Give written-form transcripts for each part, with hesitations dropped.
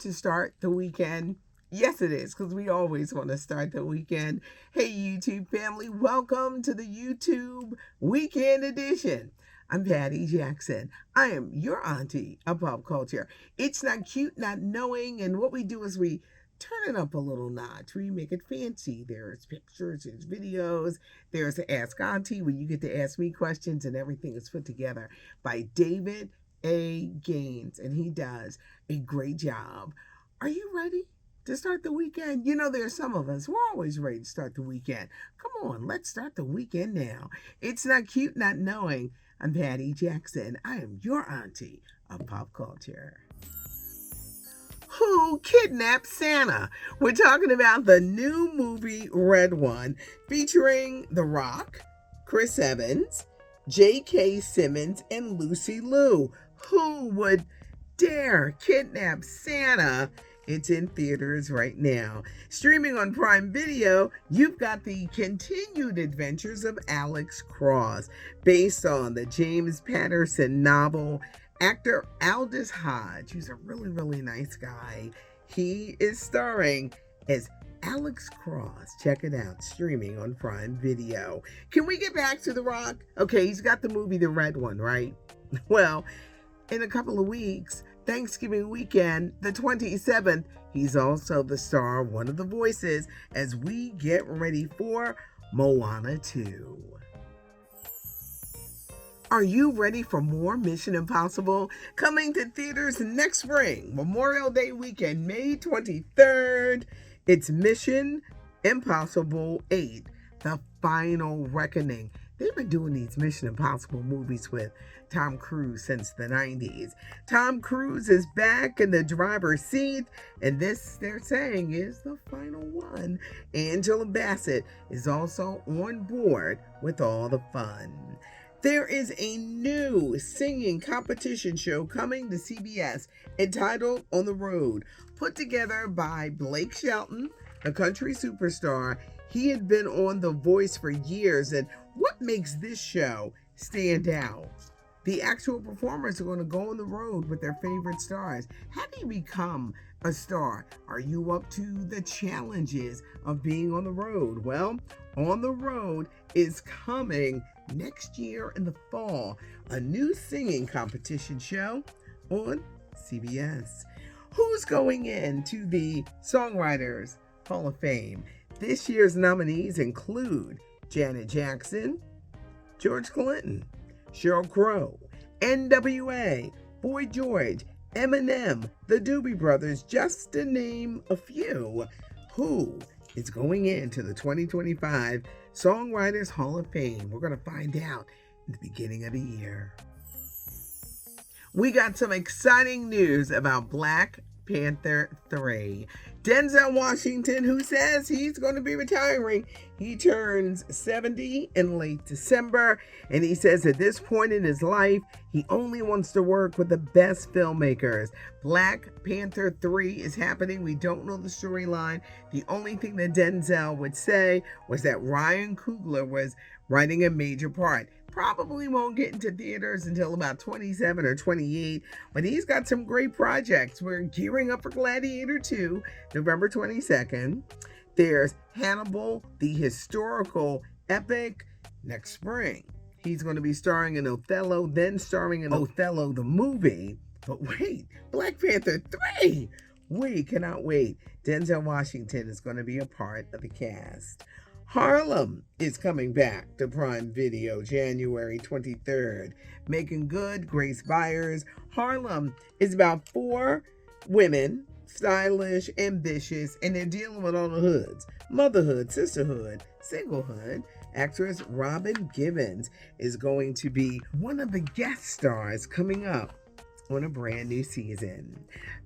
to start the weekend? Yes, it is, because we always want to start the weekend. Hey, YouTube family, welcome to the YouTube Weekend Edition. I'm Patty Jackson. I am your auntie of pop culture. It's not cute not knowing, and what we do is we turn it up a little notch. We make it fancy. There's pictures, there's videos, there's Ask Auntie, where you get to ask me questions, and everything is put together by David A. Gaines, and he does a great job. Are you ready to start the weekend? You know, there's some of us, we're always ready to start the weekend. Come on, let's start the weekend now. It's not cute not knowing. I'm Patty Jackson. I am your auntie of pop culture. Who kidnapped Santa? We're talking about the new movie Red One, featuring The Rock, Chris Evans, J.K. Simmons, and Lucy Liu. Who would dare kidnap Santa? It's in theaters right now. Streaming on Prime Video, you've got the continued adventures of Alex Cross, based on the James Patterson novel. Actor Aldous Hodge, who's a really, really nice guy, he is starring as Alex Cross. Check it out, streaming on Prime Video. Can we get back to The Rock? Okay, he's got the movie The Red One, right? Well, in a couple of weeks, Thanksgiving weekend, the 27th, he's also the star of one of the voices as we get ready for Moana 2. Are you ready for more Mission Impossible? Coming to theaters next spring, Memorial Day weekend, May 23rd. It's Mission Impossible 8, The Final Reckoning. They've been doing these Mission Impossible movies with Tom Cruise since the 90s. Tom Cruise is back in the driver's seat, and this, they're saying, is the final one. Angela Bassett is also on board with all the fun. There is a new singing competition show coming to CBS entitled On the Road, put together by Blake Shelton, a country superstar. He had been on The Voice for years, and what makes this show stand out? The actual performers are going to go on the road with their favorite stars. How do you become a star? Are you up to the challenges of being on the road? Well, On the Road is coming next year in the fall. A new singing competition show on CBS. Who's going into the Songwriters Hall of Fame? This year's nominees include Janet Jackson, George Clinton, Sheryl Crow, NWA, Boy George, Eminem, the Doobie Brothers, just to name a few. Who is going into the 2025 Songwriters Hall of Fame? We're going to find out in the beginning of the year. We got some exciting news about Black Panther 3. Denzel Washington, who says he's going to be retiring, he turns 70 in late December, and he says at this point in his life, he only wants to work with the best filmmakers. Black Panther 3 is happening. We don't know the storyline. The only thing that Denzel would say was that Ryan Coogler was writing a major part. Probably won't get into theaters until about 27 or 28, but he's got some great projects. We're gearing up for Gladiator 2, November 22nd. There's Hannibal, the historical epic, next spring. He's going to be starring in Othello, then starring in Othello the movie. But wait, Black Panther 3! We cannot wait. Denzel Washington is going to be a part of the cast. Harlem is coming back to Prime Video January 23rd. Making Good, Grace Byers. Harlem is about 4 women, stylish, ambitious, and they're dealing with all the hoods. Motherhood, sisterhood, singlehood. Actress Robin Givens is going to be one of the guest stars coming up on a brand new season.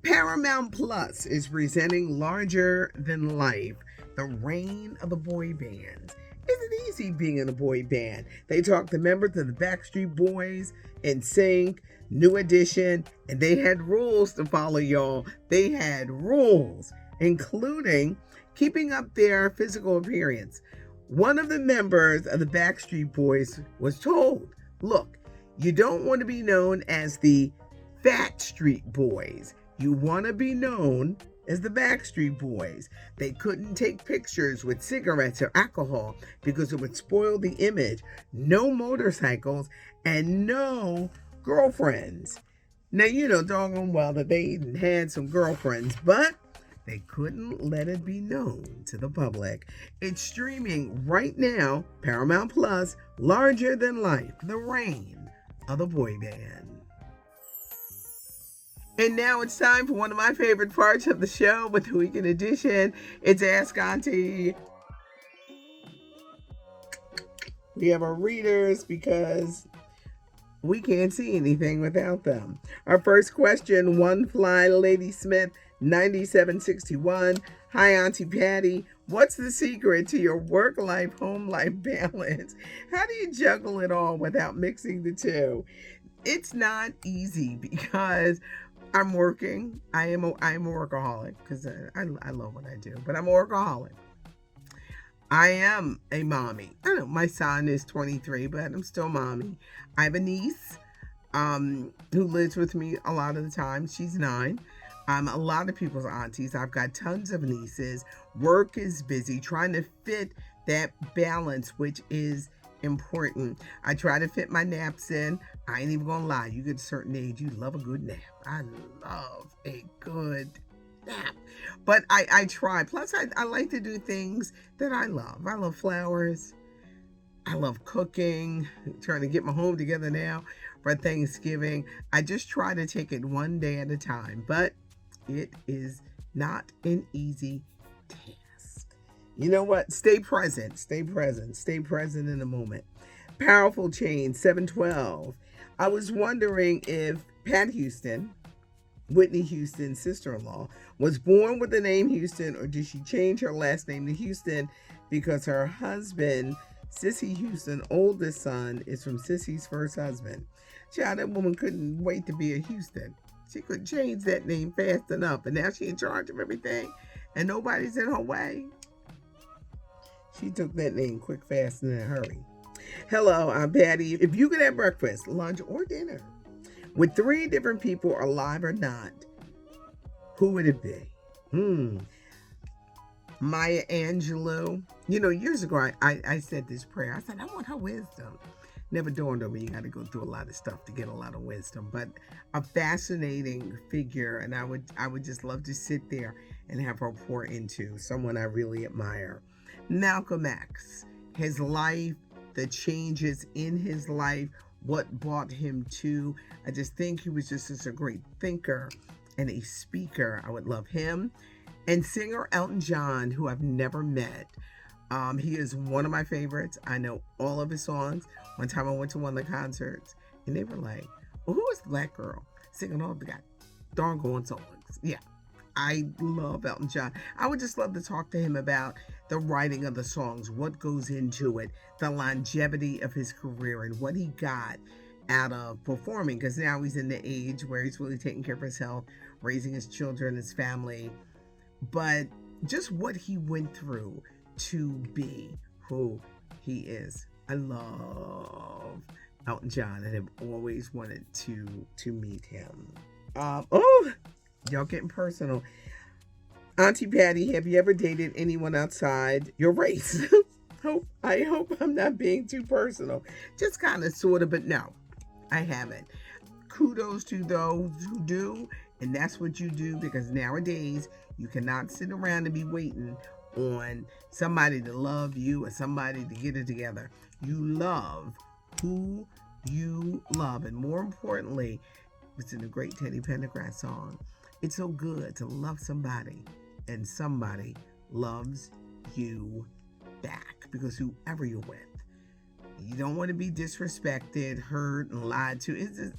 Paramount Plus is presenting Larger Than Life, the reign of the boy bands. Isn't easy being in a boy band. They talk to members of the Backstreet Boys, NSYNC, New Edition, and they had rules to follow, y'all. They had rules, including keeping up their physical appearance. One of the members of the Backstreet Boys was told, look, you don't want to be known as the Fat Street Boys. You want to be known as the Backstreet Boys. They couldn't take pictures with cigarettes or alcohol because it would spoil the image. No motorcycles and no girlfriends. Now, you know doggone well that they had some girlfriends, but they couldn't let it be known to the public. It's streaming right now, Paramount Plus, Larger Than Life, The Reign of the Boy Band. And now it's time for one of my favorite parts of the show with the Weekend Edition. It's Ask Auntie. We have our readers because we can't see anything without them. Our first question, One Fly Lady Smith, 9761. Hi, Auntie Patty. What's the secret to your work life, home life balance? How do you juggle it all without mixing the two? It's not easy because I'm working. I am a workaholic because I love what I do, but I'm a workaholic. I am a mommy. I know my son is 23, but I'm still mommy. I have a niece who lives with me a lot of the time. She's 9. I'm a lot of people's aunties. I've got tons of nieces. Work is busy, trying to fit that balance, which is important. I try to fit my naps in. I ain't even gonna lie. You get a certain age, you love a good nap. I love a good nap. But I try. Plus, I like to do things that I love. I love flowers. I love cooking. I'm trying to get my home together now for Thanksgiving. I just try to take it one day at a time. But it is not an easy task. You know what? Stay present. Stay present. Stay present in the moment. Powerful Change, 712. I was wondering if Pat Houston, Whitney Houston's sister-in-law, was born with the name Houston, or did she change her last name to Houston because her husband, Cissy Houston, oldest son, is from Cissy's first husband? Child, that woman couldn't wait to be a Houston. She could change that name fast enough, and now she's in charge of everything, and nobody's in her way. She took that name quick, fast, and in a hurry. Hello, I'm Patty. If you could have breakfast, lunch, or dinner with 3 different people, alive or not, who would it be? Maya Angelou. You know, years ago, I said this prayer. I said, I want her wisdom. Never dawned on me you got to go through a lot of stuff to get a lot of wisdom, but a fascinating figure, and I would just love to sit there and have her pour into someone I really admire. Malcolm X, his life, the changes in his life, what brought him to. I just think he was just such a great thinker and a speaker. I would love him. And singer Elton John, who I've never met. He is one of my favorites. I know all of his songs. One time I went to one of the concerts and they were like, well, who is the black girl singing all the doggone songs? Yeah, I love Elton John. I would just love to talk to him about the writing of the songs, what goes into it, the longevity of his career, and what he got out of performing, because now he's in the age where he's really taking care of his health, raising his children, his family, but just what he went through to be who he is. I love Elton John and have always wanted to meet him. Y'all getting personal. Auntie Patty, have you ever dated anyone outside your race? I hope I'm not being too personal. Just kind of, sort of, but no, I haven't. Kudos to those who do, and that's what you do, because nowadays you cannot sit around and be waiting on somebody to love you or somebody to get it together. You love who you love, and more importantly, it's in a great Teddy Pendergrass song. It's so good to love somebody and somebody loves you back, because whoever you're with, you don't want to be disrespected, hurt, and lied to.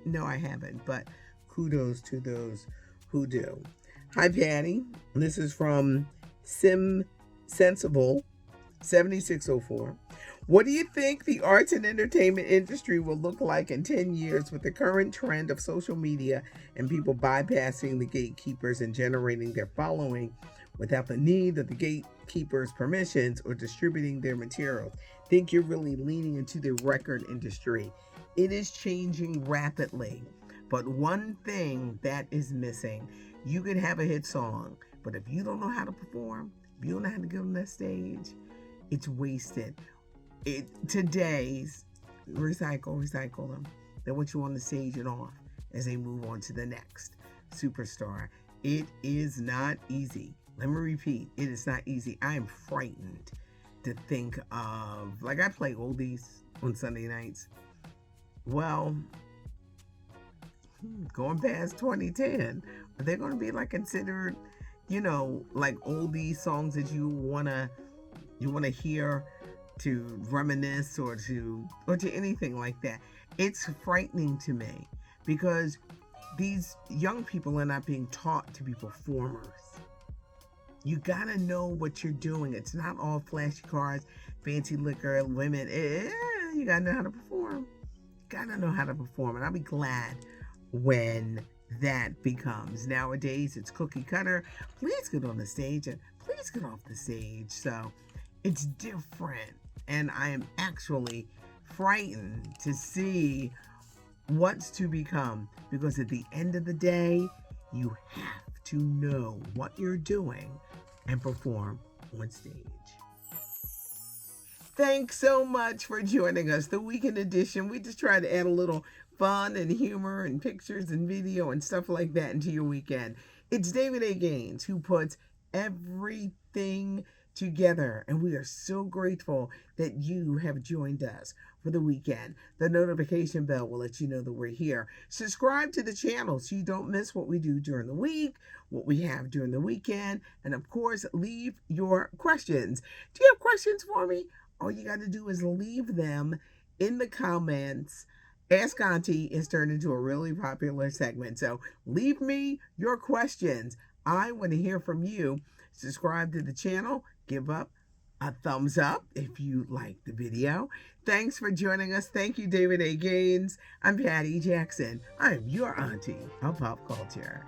No, I haven't, but kudos to those who do. Hi, Patty. This is from Sensible 7604. What do you think the arts and entertainment industry will look like in 10 years with the current trend of social media and people bypassing the gatekeepers and generating their following without the need of the gatekeepers' permissions or distributing their materials? Think you're really leaning into the record industry. It is changing rapidly. But one thing that is missing, you can have a hit song, but if you don't know how to perform, if you don't know how to get on that stage, it's wasted. Today's recycle them. They want you on the stage and off as they move on to the next superstar. It is not easy. Let me repeat, it is not easy. I am frightened to think of, like, I play oldies on Sunday nights. Well, going past 2010, are they going to be like considered, like oldie songs that you wanna hear to reminisce or to anything like that? It's frightening to me because these young people are not being taught to be performers. You gotta know what you're doing. It's not all flashy cars, fancy liquor, women. You gotta know how to perform. Gotta know how to perform, and I'll be glad when that becomes. Nowadays, it's cookie cutter. Please get on the stage and please get off the stage. So it's different, and I am actually frightened to see what's to become, because at the end of the day, you have to know what you're doing and perform on stage. Thanks so much for joining us. The weekend edition, we just try to add a little fun and humor and pictures and video and stuff like that into your weekend. It's David A. Gaines who puts everything together, and we are so grateful that you have joined us for the weekend. The notification bell will let you know that we're here. Subscribe to the channel so you don't miss what we do during the week, what we have during the weekend, and of course, leave your questions. Do you have questions for me? All you got to do is leave them in the comments. Ask Auntie is turned into a really popular segment, so leave me your questions. I want to hear from you. Subscribe to the channel. Give up a thumbs up if you like the video. Thanks for joining us. Thank you, David A. Gaines. I'm Patty Jackson. I'm your auntie of pop culture.